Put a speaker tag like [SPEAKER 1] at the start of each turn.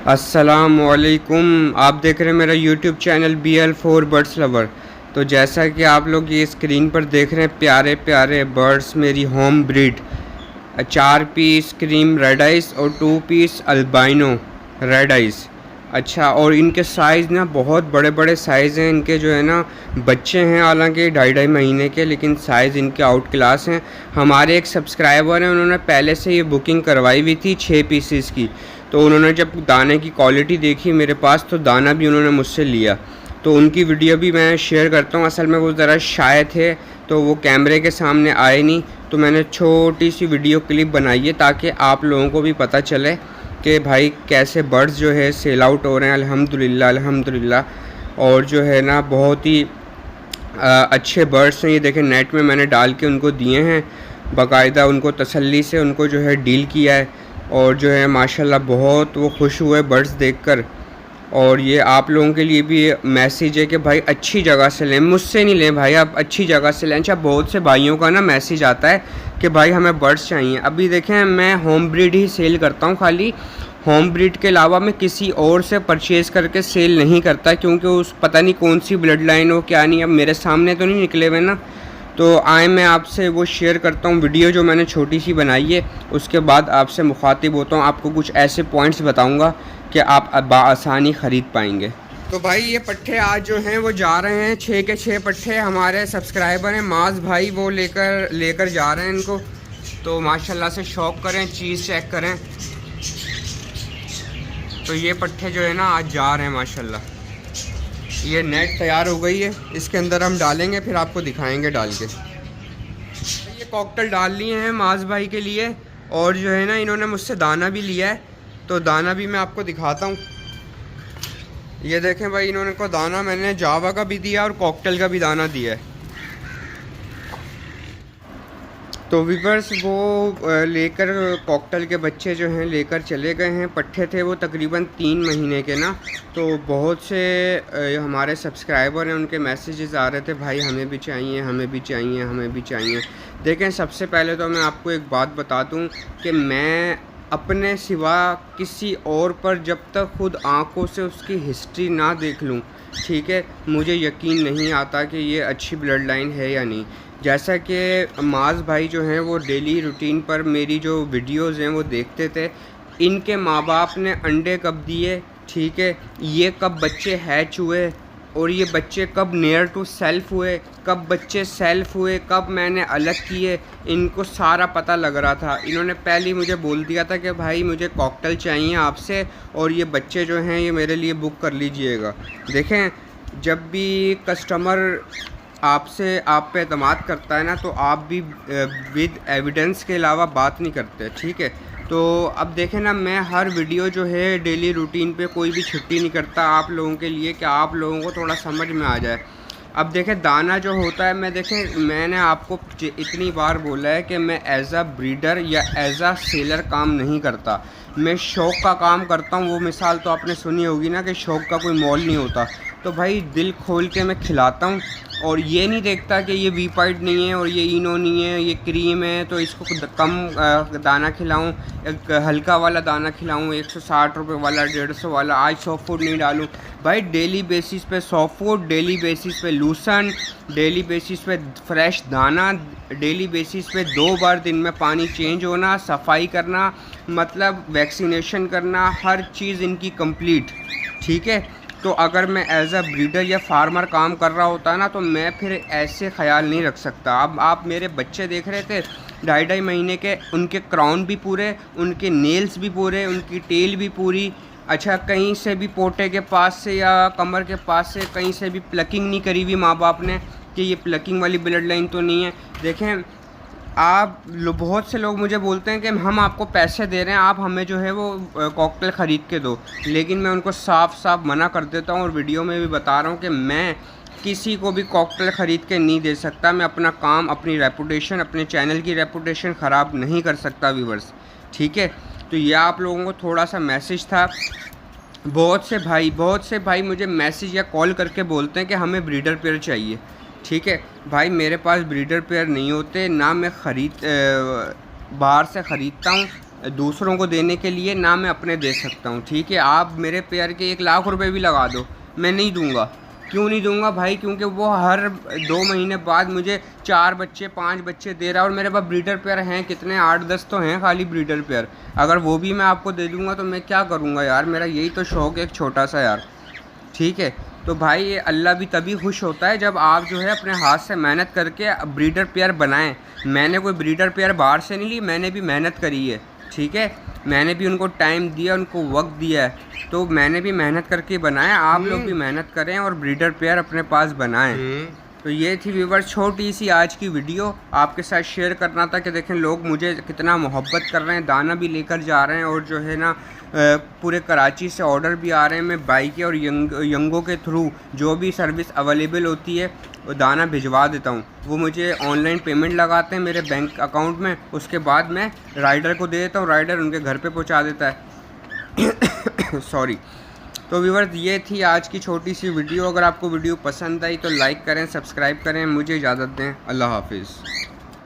[SPEAKER 1] अस्सलामुअलैकुम। आप देख रहे हैं मेरा YouTube channel BL4 birds lover. तो जैसा कि आप लोग ये स्क्रीन पर देख रहे हैं, प्यारे प्यारे बर्ड्स मेरी home breed 4 piece cream red ice और 2 पीस अल्बाइनो रेड आइस। अच्छा, और इनके साइज़ ना बहुत बड़े बड़े साइज़ हैं इनके, जो है ना बच्चे हैं हालांकि 2.5 महीने के, लेकिन साइज़ इनके आउट क्लास हैं। हमारे एक सब्सक्राइबर हैं, उन्होंने पहले से ये बुकिंग करवाई हुई थी 6 पीसेस की। तो उन्होंने जब दाने की क्वालिटी देखी मेरे पास, तो दाना भी उन्होंने मुझसे लिया। तो उनकी वीडियो भी मैं शेयर करता हूँ। असल में वो ज़रा शाय थे तो वो कैमरे के सामने आए नहीं, तो मैंने छोटी सी वीडियो क्लिप बनाई है ताकि आप लोगों को भी पता चले कि भाई कैसे बर्ड्स जो है सेल आउट हो रहे हैं। अल्हम्दुलिल्लाह अल्हम्दुलिल्लाह। और जो है ना बहुत ही अच्छे बर्ड्स हैं। ये देखें, नेट में मैंने डाल के उनको दिए हैं, बाकायदा उनको तसल्ली से उनको जो है डील किया है। और जो है माशाल्लाह बहुत वो खुश हुए बर्ड्स देखकर। और ये आप लोगों के लिए भी मैसेज है कि भाई अच्छी जगह से लें, मुझसे नहीं लें भाई, आप अच्छी जगह से लें। अच्छा, बहुत से भाइयों का ना मैसेज आता है कि भाई हमें बर्ड्स चाहिए। अभी देखें, मैं होम ब्रीड ही सेल करता हूँ, खाली होम ब्रीड के अलावा मैं किसी और से परचेज़ करके सेल नहीं करता, क्योंकि उस पता नहीं कौन सी ब्लड लाइन हो क्या नहीं। अब मेरे सामने तो नहीं निकले हुए ना, तो आए मैं आपसे वो शेयर करता हूँ वीडियो जो मैंने छोटी सी बनाई है। उसके बाद आपसे मुखातिब होता हूँ, आपको कुछ ऐसे पॉइंट्स बताऊँगा कि आप आसानी ख़रीद पाएंगे। तो भाई ये पट्ठे आज जो हैं वो जा रहे हैं, 6 के 6 पट्ठे। हमारे सब्सक्राइबर हैं माज भाई, वो लेकर जा रहे हैं इनको। तो माशाल्लाह से शौक करें, चीज़ चेक करें। तो ये पट्ठे जो है ना आज जा रहे हैं माशाल्लाह। ये नेट तैयार हो गई है, इसके अंदर हम डालेंगे, फिर आपको दिखाएंगे डाल के। ये कॉकटेल डाल लिए हैं माज भाई के लिए। और जो है ना इन्होंने मुझसे दाना भी लिया है, तो दाना भी मैं आपको दिखाता हूँ। ये देखें भाई, इन्होंने को दाना मैंने जावा का भी दिया और कॉकटेल का भी दाना दिया है। तो व्यूअर्स वो लेकर कॉकटेल के बच्चे जो हैं लेकर चले गए हैं। पट्ठे थे वो तकरीबन 3 महीने के ना। तो बहुत से हमारे सब्सक्राइबर हैं, उनके मैसेजेस आ रहे थे भाई हमें भी चाहिए, हमें भी चाहिए, हमें भी चाहिए। देखें, सबसे पहले तो मैं आपको एक बात बता दूं कि मैं अपने सिवा किसी और पर जब तक खुद आँखों से उसकी हिस्ट्री ना देख लूँ, ठीक है, मुझे यकीन नहीं आता कि ये अच्छी ब्लड लाइन है या नहीं। जैसा कि माज भाई जो हैं वो डेली रूटीन पर मेरी जो वीडियोज़ हैं वो देखते थे। इनके माँ बाप ने अंडे कब दिए, ठीक है, ये कब बच्चे हैच हुए, और ये बच्चे कब नियर टू सेल्फ हुए, कब बच्चे सेल्फ हुए, कब मैंने अलग किए, इनको सारा पता लग रहा था। इन्होंने पहले ही मुझे बोल दिया था कि भाई मुझे कॉकटेल चाहिए आपसे, और ये बच्चे जो हैं ये मेरे लिए बुक कर लीजिएगा। देखें, जब भी कस्टमर आपसे आप पे एतमाद करता है ना, तो आप भी विद एविडेंस के अलावा बात नहीं करते, ठीक है। तो अब देखें ना, मैं हर वीडियो जो है डेली रूटीन पे कोई भी छुट्टी नहीं करता आप लोगों के लिए, कि आप लोगों को थोड़ा समझ में आ जाए। अब देखें, दाना जो होता है, मैंने आपको इतनी बार बोला है कि मैं एज अ ब्रीडर या एज अ सेलर काम नहीं करता, मैं शौक़ का काम करता हूँ। वो मिसाल तो आपने सुनी होगी ना कि शौक़ का कोई मोल नहीं होता। तो भाई दिल खोल के मैं खिलाता हूँ, और ये नहीं देखता कि ये वीपाइड नहीं है और ये इनो नहीं है, ये क्रीम है तो इसको कम दाना खिलाऊं, एक हल्का वाला दाना खिलाऊं, 160 रुपये वाला, 150 वाला, आज सॉफ्ट फूड नहीं डालूं। भाई डेली बेसिस पे सॉफ्ट फूड, डेली बेसिस पे लूसन, डेली बेसिस पे फ्रेश दाना, डेली बेसिस पे 2 बार दिन में पानी चेंज होना, सफाई करना, मतलब वैक्सीनेशन करना, हर चीज़ इनकी कंप्लीट, ठीक है। तो अगर मैं एज अ ब्रीडर या फार्मर काम कर रहा होता ना, तो मैं फिर ऐसे ख्याल नहीं रख सकता। अब आप मेरे बच्चे देख रहे थे 2.5 महीने के, उनके क्राउन भी पूरे, उनके नेल्स भी पूरे, उनकी टेल भी पूरी। अच्छा, कहीं से भी पोटे के पास से या कमर के पास से कहीं से भी प्लकिंग नहीं करी हुई माँ बाप ने कि ये प्लकिंग वाली ब्लड लाइन तो नहीं है। देखें, बहुत से लोग मुझे बोलते हैं कि हम आपको पैसे दे रहे हैं, आप हमें जो है वो कॉकटेल ख़रीद के दो, लेकिन मैं उनको साफ साफ मना कर देता हूँ, और वीडियो में भी बता रहा हूँ कि मैं किसी को भी कॉकटेल ख़रीद के नहीं दे सकता। मैं अपना काम, अपनी रेपुटेशन, अपने चैनल की रेपुटेशन ख़राब नहीं कर सकता व्यूअर्स, ठीक है। तो ये आप लोगों को थोड़ा सा मैसेज था। बहुत से भाई मुझे मैसेज या कॉल करके बोलते हैं कि हमें ब्रीडर पेयर चाहिए, ठीक है। भाई मेरे पास ब्रीडर पेयर नहीं होते, ना मैं बाहर से ख़रीदता हूँ, दूसरों को देने के लिए, ना मैं अपने दे सकता हूँ। ठीक है, आप मेरे पेयर के 1 लाख रुपए भी लगा दो, मैं नहीं दूंगा। क्यों नहीं दूंगा भाई? क्योंकि वो हर 2 महीने बाद मुझे 4 बच्चे 5 बच्चे दे रहा है, और मेरे पास ब्रीडर पेयर हैं कितने, 8-10 तो हैं खाली ब्रीडर पेयर। अगर वो भी मैं आपको दे दूंगा तो मैं क्या करूँगा यार? मेरा यही तो शौक़ है एक छोटा सा यार। ठीक है, तो भाई ये अल्लाह भी तभी खुश होता है जब आप जो है अपने हाथ से मेहनत करके ब्रीडर पेयर बनाएं। मैंने कोई ब्रीडर पेयर बाहर से नहीं ली, मैंने भी मेहनत करी है। ठीक है, मैंने भी उनको टाइम दिया, उनको वक्त दिया है, तो मैंने भी मेहनत करके बनाया। आप लोग भी मेहनत करें और ब्रीडर पेयर अपने पास बनाएं। तो ये थी व्यूअर्स छोटी सी आज की वीडियो, आपके साथ शेयर करना था कि देखें लोग मुझे कितना मोहब्बत कर रहे हैं, दाना भी लेकर जा रहे हैं, और जो है ना पूरे कराची से ऑर्डर भी आ रहे हैं। मैं बाइक और यंगो के थ्रू जो भी सर्विस अवेलेबल होती है वो दाना भिजवा देता हूँ। वो मुझे ऑनलाइन पेमेंट लगाते हैं मेरे बैंक अकाउंट में, उसके बाद मैं राइडर को दे देता हूँ, राइडर उनके घर पे पहुँचा देता है। सॉरी। तो व्यूअर्स ये थी आज की छोटी सी वीडियो। अगर आपको वीडियो पसंद आई तो लाइक करें, सब्सक्राइब करें, मुझे इजाज़त दें। अल्लाह हाफिज़।